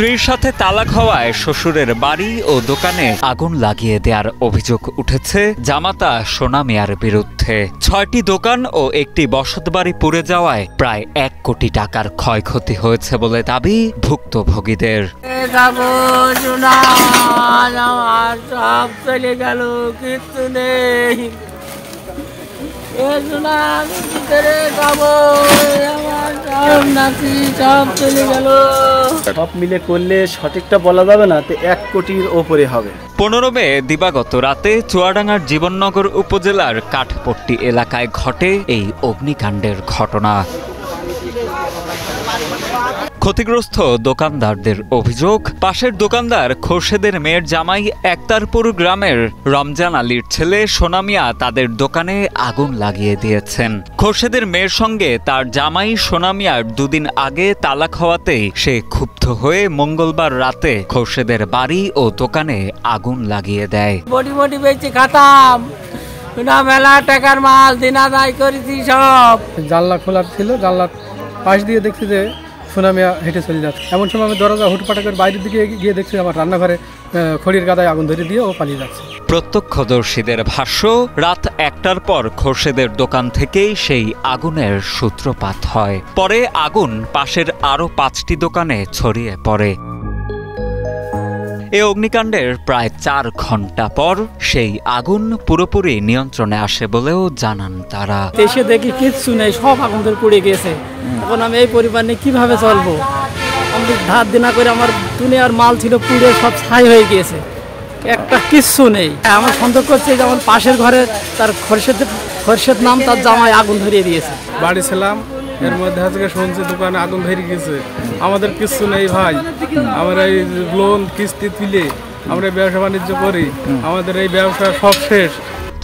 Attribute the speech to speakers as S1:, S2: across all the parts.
S1: স্ত্রীর সাথে তালাক হওয়ায় শ্বশুরের বাড়ি ও দোকানে আগুন লাগিয়ে দেওয়ার অভিযোগ উঠেছে জামাতা সোনা মিয়ার বিরুদ্ধে। ৬টি দোকান ও একটি বসতবাড়ি পুড়ে যাওয়ায় প্রায় ১ কোটি টাকার ক্ষয়ক্ষতি হয়েছে বলে দাবি ভুক্তভোগীদের।
S2: সব মিলে করলে সঠিকটা বলা যাবে না, ১ কোটির ওপরে হবে।
S1: ১৫ মে দিবাগত রাতে চুয়াডাঙ্গার জীবননগর উপজেলার কাঠপট্টি এলাকায় ঘটে এই অগ্নিকাণ্ডের ঘটনা। ক্ষতিগ্রস্ত দোকানদারদের অভিযোগ, পাশের দোকানদার খোরশেদের মেয়ের জামাই একতারপুর গ্রামের রমজান আলীর ছেলে সোনা মিয়া তাদের দোকানে আগুন লাগিয়ে দিয়েছেন। খোরশেদের মেয়ের সঙ্গে তার জামাই সোনা মিয়ার ২ দিন আগে তালাক হওয়াতেই সে ক্ষুব্ধ হয়ে মঙ্গলবার রাতে খোরশেদের বাড়ি ও দোকানে আগুন লাগিয়ে দেয়।
S3: বডি বেচে খাতাম, মেলা টাকার মাল দিন আদায় করেছি সব।
S4: জানলা খোলা ছিল, জানলার পাশ দিয়ে দেখছি যে সোনা মিয়া হেঁটে চলে যাচ্ছে। এমন সময় আমি দরজা হুটপাটা করে বাইরের দিকে গিয়ে দেখছি আমার রান্নাঘরে খড়ির গাদায় আগুন ধরে দিয়ে ও পালিয়ে যাচ্ছে।
S1: প্রত্যক্ষদর্শীদের ভাষ্য, রাত ১টার পর খোরশেদের দোকান থেকেই সেই আগুনের সূত্রপাত হয়। পরে আগুন পাশের আরও ৫টি দোকানে ছড়িয়ে পড়ে। এ অগ্নিকাণ্ডের প্রায় ৪ ঘন্টা পর সেই আগুন পুরোপুরি নিয়ন্ত্রণে আসে বলেও জানান তারা।
S3: এসে দেখি কিচ্ছু নেই, সব আগুন ধরে পুড়ে গেছে। এখন আমি এই পরিবার নিয়ে কিভাবে চলবো? আমি ধার দিনা করে আমার দুনিয়ার মাল ছিল পুড়ে সব ছাই হয়ে গিয়েছে, একটা কিচ্ছু নেই। আমার সন্দেহ করছে যে আমার পাশের ঘরে তার খোরশেদ নাম, তার জামাই আগুন ধরিয়ে দিয়েছে।
S4: বাড়ি ছিলাম, এর মধ্যে আজকে শুনছি দোকানে আগুন ধরে গেছে। আমাদের কিচ্ছু নেই ভাই, আমরা এই লোন কিস্তি তুলে আমরা ব্যবসা বাণিজ্য করি, আমাদের এই ব্যবসা সব শেষ।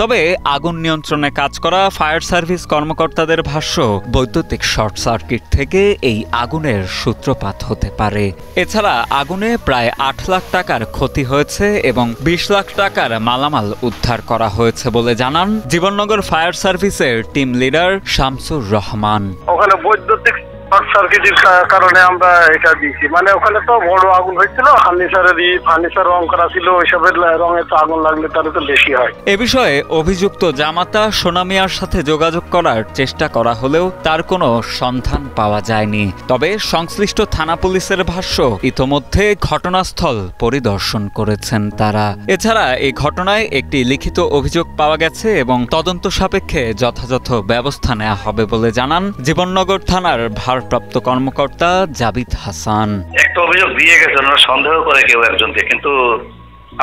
S1: তবে আগুন নিয়ন্ত্রণে কাজ করা ফায়ার সার্ভিস কর্মকর্তাদের ভাষ্য, বৈদ্যুতিক শর্ট সার্কিট থেকে এই আগুনের সূত্রপাত হতে পারে। এছাড়া আগুনে প্রায় ৮ লাখ টাকার ক্ষতি হয়েছে এবং ২০ লাখ টাকার মালামাল উদ্ধার করা হয়েছে বলে জানান জীবননগর ফায়ার সার্ভিসের টিম লিডার শামসুর রহমান।
S5: ওখানে বৈদ্যুতিক শর্ট সার্কিটের কারণে আমরা এটা দিয়েছি, মানে ওখানে তো বড় আগুন হয়েছিল, ফার্নিচার রং করা ছিল, ওইসবের রঙে তো আগুন লাগলে তার তো বেশি হয়। এ বিষয়ে
S1: অভিযুক্ত জামাতা সোনা মিয়ার সাথে যোগাযোগ করার চেষ্টা করা হলেও তার কোনো সন্ধান পাওয়া যায়নি। তবে সংশ্লিষ্ট থানা পুলিশের ভাষ্য, ইতোমধ্যে ঘটনাস্থল পরিদর্শন করেছেন তারা। এছাড়া এই ঘটনায় একটি লিখিত অভিযোগ পাওয়া গেছে এবং তদন্ত সাপেক্ষে যথাযথ ব্যবস্থা নেওয়া হবে বলে জানান জীবননগর থানার ভারপ্রাপ্ত কর্মকর্তা জাবিদ হাসান।
S6: একটা অভিযোগ দিয়ে গেছে, সন্দেহ করে কেউ একজনকে, কিন্তু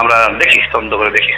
S6: আমরা দেখি, তদন্ত করে দেখি।